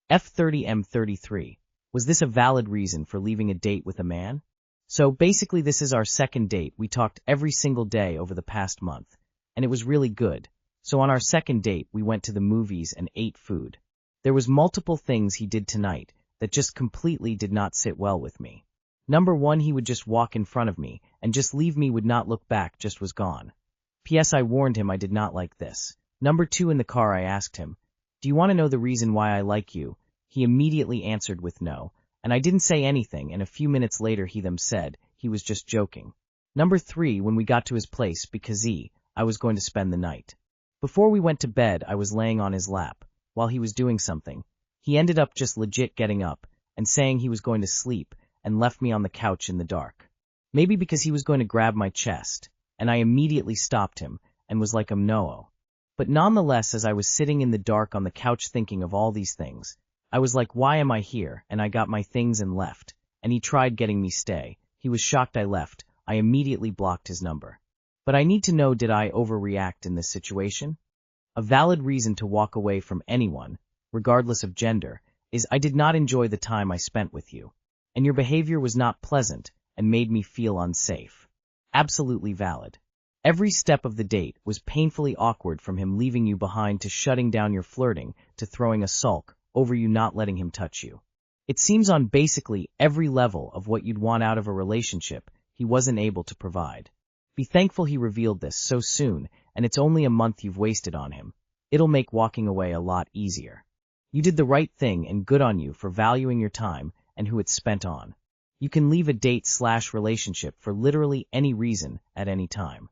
F30 M33. Was this a valid reason for leaving a date with a man? So basically this is our second date. We talked every single day over the past month, and it was really good. So on our second date, we went to the movies and ate food. There was multiple things he did tonight that just completely did not sit well with me. Number one, he would just walk in front of me and just leave me, would not look back, just was gone. P.S. I warned him I did not like this. Number two, in the car I asked him, "Do you want to know the reason why I like you?" He immediately answered with no, and I didn't say anything, and a few minutes later he said he was just joking. Number three, when we got to his place, because I was going to spend the night. Before we went to bed, I was laying on his lap while he was doing something. He ended up just legit getting up and saying he was going to sleep and left me on the couch in the dark. Maybe because he was going to grab my chest, and I immediately stopped him and was like, no. But nonetheless, as I was sitting in the dark on the couch thinking of all these things, I was like, why am I here? And I got my things and left, and he tried getting me stay. He was shocked I left. I immediately blocked his number. But I need to know, did I overreact in this situation? A valid reason to walk away from anyone, regardless of gender, is I did not enjoy the time I spent with you, and your behavior was not pleasant and made me feel unsafe. Absolutely valid. Every step of the date was painfully awkward, from him leaving you behind to shutting down your flirting to throwing a sulk over you not letting him touch you. It seems on basically every level of what you'd want out of a relationship, he wasn't able to provide. Be thankful he revealed this so soon, and it's only a month you've wasted on him. It'll make walking away a lot easier. You did the right thing, and good on you for valuing your time and who it's spent on. You can leave a date/relationship for literally any reason at any time.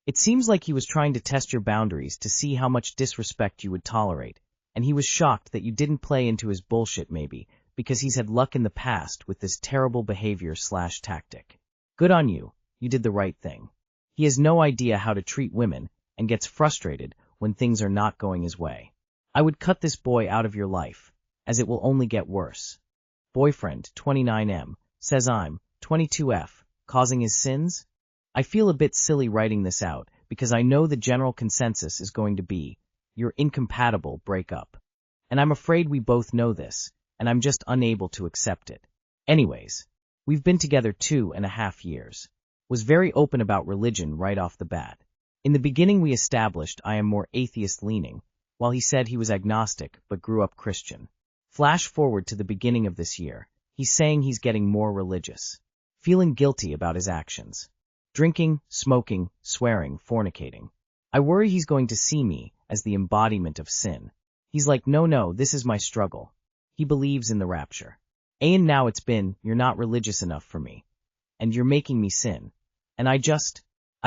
It seems like he was trying to test your boundaries to see how much disrespect you would tolerate, and he was shocked that you didn't play into his bullshit, maybe because he's had luck in the past with this terrible behavior/tactic. Good on you. You did the right thing. He has no idea how to treat women and gets frustrated when things are not going his way. I would cut this boy out of your life, as it will only get worse. Boyfriend 29M says I'm 22F, causing his sins? I feel a bit silly writing this out because I know the general consensus is going to be, you're incompatible, break up. And I'm afraid we both know this, and I'm just unable to accept it. Anyways, we've been together 2.5 years. Was very open about religion right off the bat. In the beginning we established I am more atheist-leaning, while he said he was agnostic but grew up Christian. Flash forward to the beginning of this year, he's saying he's getting more religious. Feeling guilty about his actions. Drinking, smoking, swearing, fornicating. I worry he's going to see me as the embodiment of sin. He's like, no, this is my struggle. He believes in the rapture. And now it's been, you're not religious enough for me. And you're making me sin. And I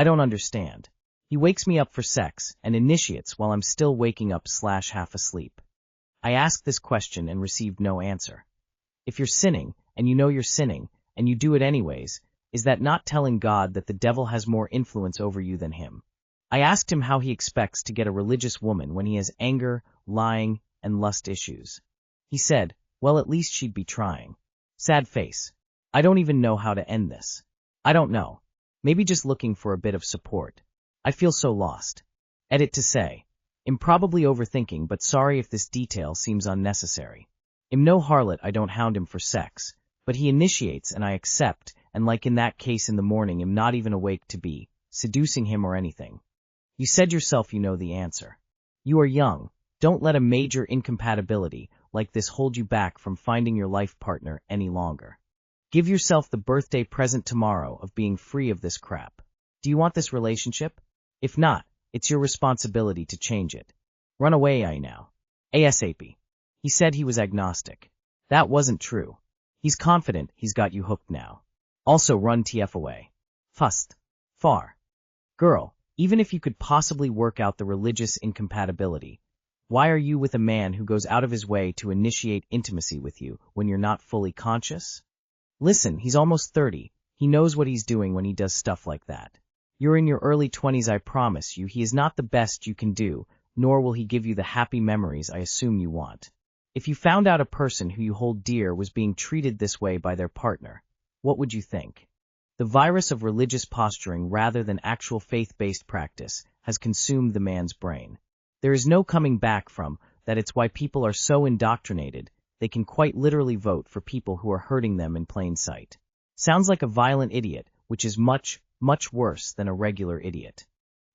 don't understand. He wakes me up for sex and initiates while I'm still waking up/half asleep. I asked this question and received no answer. If you're sinning, and you know you're sinning, and you do it anyways, is that not telling God that the devil has more influence over you than him? I asked him how he expects to get a religious woman when he has anger, lying, and lust issues. He said, well, at least she'd be trying. Sad face. I don't even know how to end this. I don't know. Maybe just looking for a bit of support. I feel so lost. Edit to say, I'm probably overthinking, but sorry if this detail seems unnecessary. I'm no harlot, I don't hound him for sex, but he initiates and I accept, and like in that case in the morning I'm not even awake to be seducing him or anything. You said yourself you know the answer. You are young. Don't let a major incompatibility like this hold you back from finding your life partner any longer. Give yourself the birthday present tomorrow of being free of this crap. Do you want this relationship? If not, it's your responsibility to change it. Run away now. ASAP. He said he was agnostic. That wasn't true. He's confident he's got you hooked now. Also run TF away. Fust. Far. Girl, even if you could possibly work out the religious incompatibility, why are you with a man who goes out of his way to initiate intimacy with you when you're not fully conscious? Listen, he's almost 30. He knows what he's doing when he does stuff like that. You're in your early 20s, I promise you he is not the best you can do, nor will he give you the happy memories I assume you want. If you found out a person who you hold dear was being treated this way by their partner, what would you think? The virus of religious posturing rather than actual faith-based practice has consumed the man's brain. There is no coming back from that. It's why people are so indoctrinated they can quite literally vote for people who are hurting them in plain sight. Sounds like a violent idiot, which is much, much worse than a regular idiot.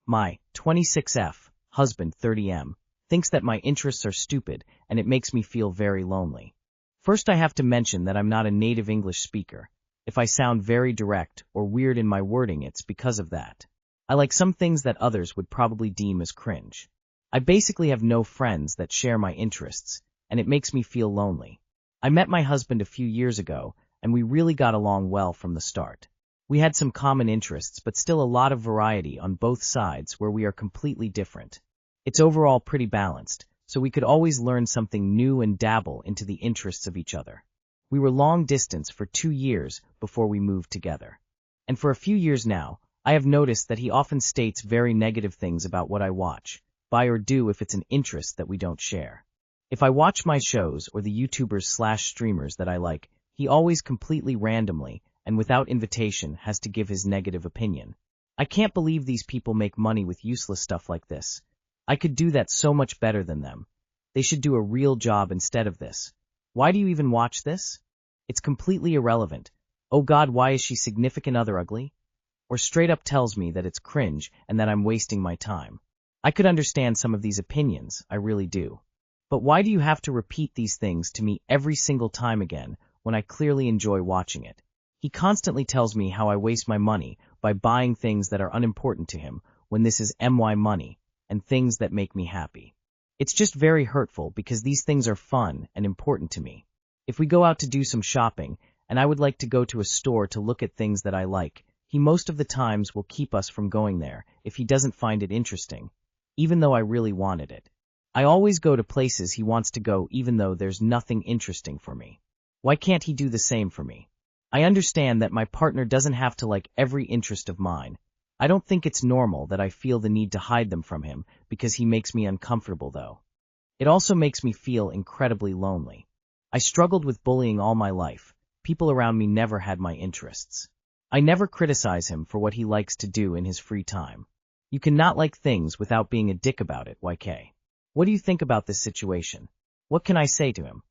My 26F husband 30M thinks that my interests are stupid, and it makes me feel very lonely. First, I have to mention that I'm not a native English speaker. If I sound very direct or weird in my wording, it's because of that. I like some things that others would probably deem as cringe. I basically have no friends that share my interests, and it makes me feel lonely. I met my husband a few years ago, and we really got along well from the start. We had some common interests, but still a lot of variety on both sides where we are completely different. It's overall pretty balanced, so we could always learn something new and dabble into the interests of each other. We were long distance for 2 years before we moved together. And for a few years now, I have noticed that he often states very negative things about what I watch, buy or do if it's an interest that we don't share. If I watch my shows or the YouTubers/streamers that I like, he always completely randomly and without invitation has to give his negative opinion. I can't believe these people make money with useless stuff like this. I could do that so much better than them. They should do a real job instead of this. Why do you even watch this? It's completely irrelevant. Oh God, why is she significant other ugly? Or straight up tells me that it's cringe and that I'm wasting my time. I could understand some of these opinions, I really do. But why do you have to repeat these things to me every single time again when I clearly enjoy watching it? He constantly tells me how I waste my money by buying things that are unimportant to him when this is my money and things that make me happy. It's just very hurtful because these things are fun and important to me. If we go out to do some shopping and I would like to go to a store to look at things that I like, he most of the times will keep us from going there if he doesn't find it interesting, even though I really wanted it. I always go to places he wants to go even though there's nothing interesting for me. Why can't he do the same for me? I understand that my partner doesn't have to like every interest of mine. I don't think it's normal that I feel the need to hide them from him because he makes me uncomfortable though. It also makes me feel incredibly lonely. I struggled with bullying all my life. People around me never had my interests. I never criticize him for what he likes to do in his free time. You cannot like things without being a dick about it, YK. What do you think about this situation? What can I say to him?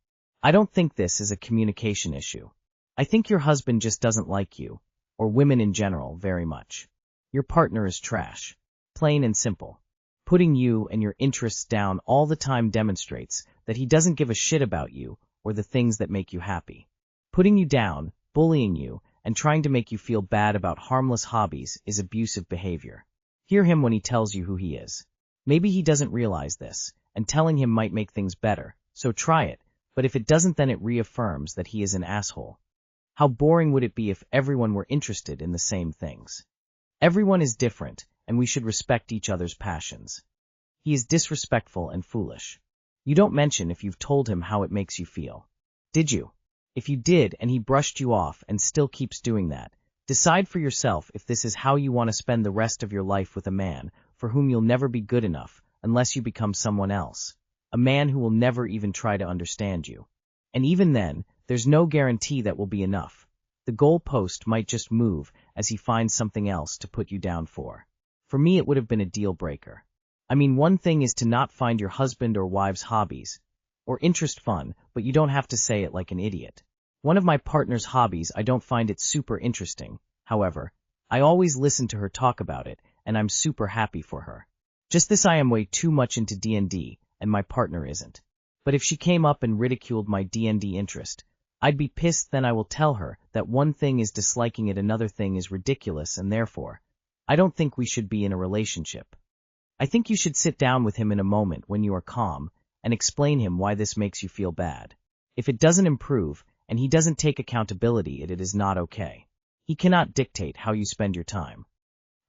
I don't think this is a communication issue. I think your husband just doesn't like you, or women in general, very much. Your partner is trash. Plain and simple. Putting you and your interests down all the time demonstrates that he doesn't give a shit about you or the things that make you happy. Putting you down, bullying you, and trying to make you feel bad about harmless hobbies is abusive behavior. Hear him when he tells you who he is. Maybe he doesn't realize this, and telling him might make things better, so try it, but if it doesn't, then it reaffirms that he is an asshole. How boring would it be if everyone were interested in the same things? Everyone is different, and we should respect each other's passions. He is disrespectful and foolish. You don't mention if you've told him how it makes you feel. Did you? If you did and he brushed you off and still keeps doing that, decide for yourself if this is how you want to spend the rest of your life with a man for whom you'll never be good enough unless you become someone else, a man who will never even try to understand you. And even then, there's no guarantee that will be enough. The goalpost might just move as he finds something else to put you down for. For me, it would have been a deal breaker. I mean, one thing is to not find your husband or wife's hobbies or interest fun, but you don't have to say it like an idiot. One of my partner's hobbies, I don't find it super interesting. However, I always listen to her talk about it, and I'm super happy for her. Just this, I am way too much into D&D, and my partner isn't. But if she came up and ridiculed my D&D interest, I'd be pissed. Then I will tell her that one thing is disliking it, another thing is ridiculous, and therefore, I don't think we should be in a relationship. I think you should sit down with him in a moment when you are calm and explain him why this makes you feel bad. If it doesn't improve and he doesn't take accountability, it is not okay. He cannot dictate how you spend your time.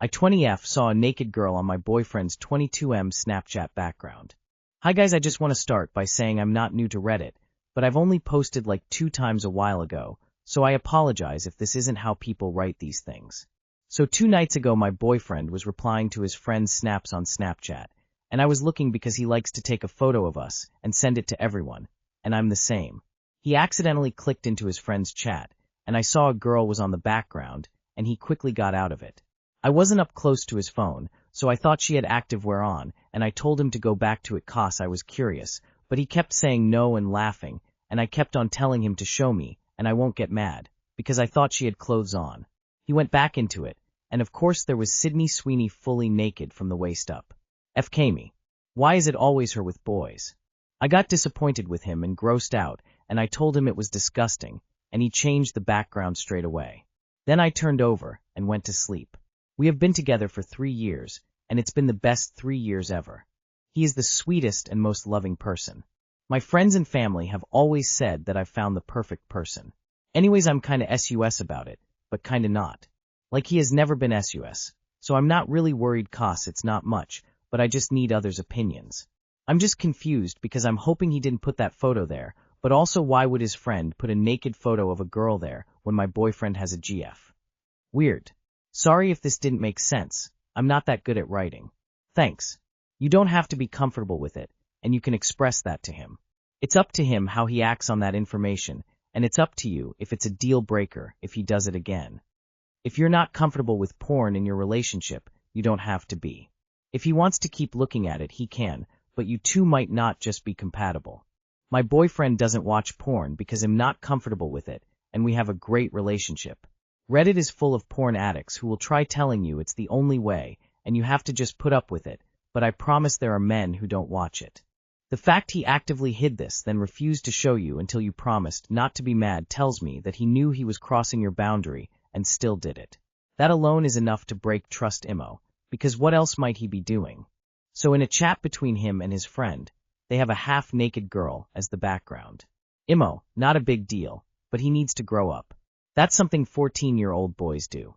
I 20F saw a naked girl on my boyfriend's 22M Snapchat background. Hi guys, I just want to start by saying I'm not new to Reddit, but I've only posted like 2 times a while ago, so I apologize if this isn't how people write these things. So 2 nights ago, my boyfriend was replying to his friend's snaps on Snapchat, and I was looking because he likes to take a photo of us and send it to everyone, and I'm the same. He accidentally clicked into his friend's chat, and I saw a girl was on the background, and he quickly got out of it. I wasn't up close to his phone, so I thought she had activewear on, and I told him to go back to it 'cause I was curious, but he kept saying no and laughing, and I kept on telling him to show me, and I won't get mad, because I thought she had clothes on. He went back into it, and of course there was Sydney Sweeney fully naked from the waist up. FK me. Why is it always her with boys? I got disappointed with him and grossed out, and I told him it was disgusting, and he changed the background straight away. Then I turned over and went to sleep. We have been together for 3 years, and it's been the best 3 years ever. He is the sweetest and most loving person. My friends and family have always said that I've found the perfect person. Anyways, I'm kinda sus about it, but kinda not. Like he has never been sus, so I'm not really worried 'cause it's not much, but I just need others' opinions. I'm just confused because I'm hoping he didn't put that photo there, but also why would his friend put a naked photo of a girl there when my boyfriend has a GF? Weird. Sorry if this didn't make sense. I'm not that good at writing. Thanks. You don't have to be comfortable with it, and you can express that to him. It's up to him how he acts on that information, and it's up to you if it's a deal breaker if he does it again. If you're not comfortable with porn in your relationship, you don't have to be. If he wants to keep looking at it, he can, but you two might not just be compatible. My boyfriend doesn't watch porn because I'm not comfortable with it, and we have a great relationship. Reddit is full of porn addicts who will try telling you it's the only way, and you have to just put up with it, but I promise there are men who don't watch it. The fact he actively hid this, then refused to show you until you promised not to be mad tells me that he knew he was crossing your boundary and still did it. That alone is enough to break trust, Imo, because what else might he be doing? So in a chat between him and his friend, they have a half-naked girl as the background. Imo, not a big deal, but he needs to grow up. That's something 14-year-old boys do.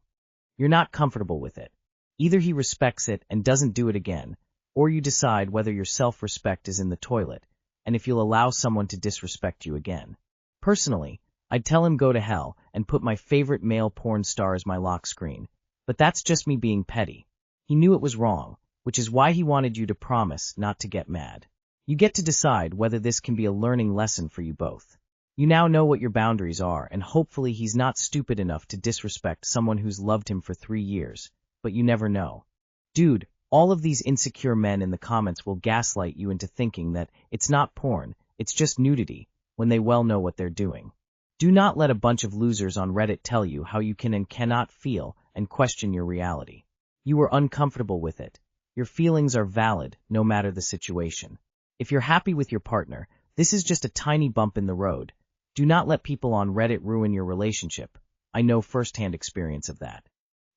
You're not comfortable with it. Either he respects it and doesn't do it again, or you decide whether your self-respect is in the toilet, and if you'll allow someone to disrespect you again. Personally, I'd tell him go to hell and put my favorite male porn star as my lock screen, but that's just me being petty. He knew it was wrong, which is why he wanted you to promise not to get mad. You get to decide whether this can be a learning lesson for you both. You now know what your boundaries are, and hopefully he's not stupid enough to disrespect someone who's loved him for 3 years, but you never know. Dude, all of these insecure men in the comments will gaslight you into thinking that it's not porn, it's just nudity, when they well know what they're doing. Do not let a bunch of losers on Reddit tell you how you can and cannot feel and question your reality. You were uncomfortable with it. Your feelings are valid, no matter the situation. If you're happy with your partner, this is just a tiny bump in the road. Do not let people on Reddit ruin your relationship. I know firsthand experience of that.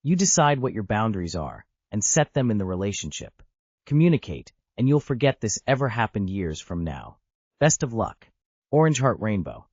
You decide what your boundaries are, and set them in the relationship. Communicate, and you'll forget this ever happened years from now. Best of luck. Orange Heart Rainbow.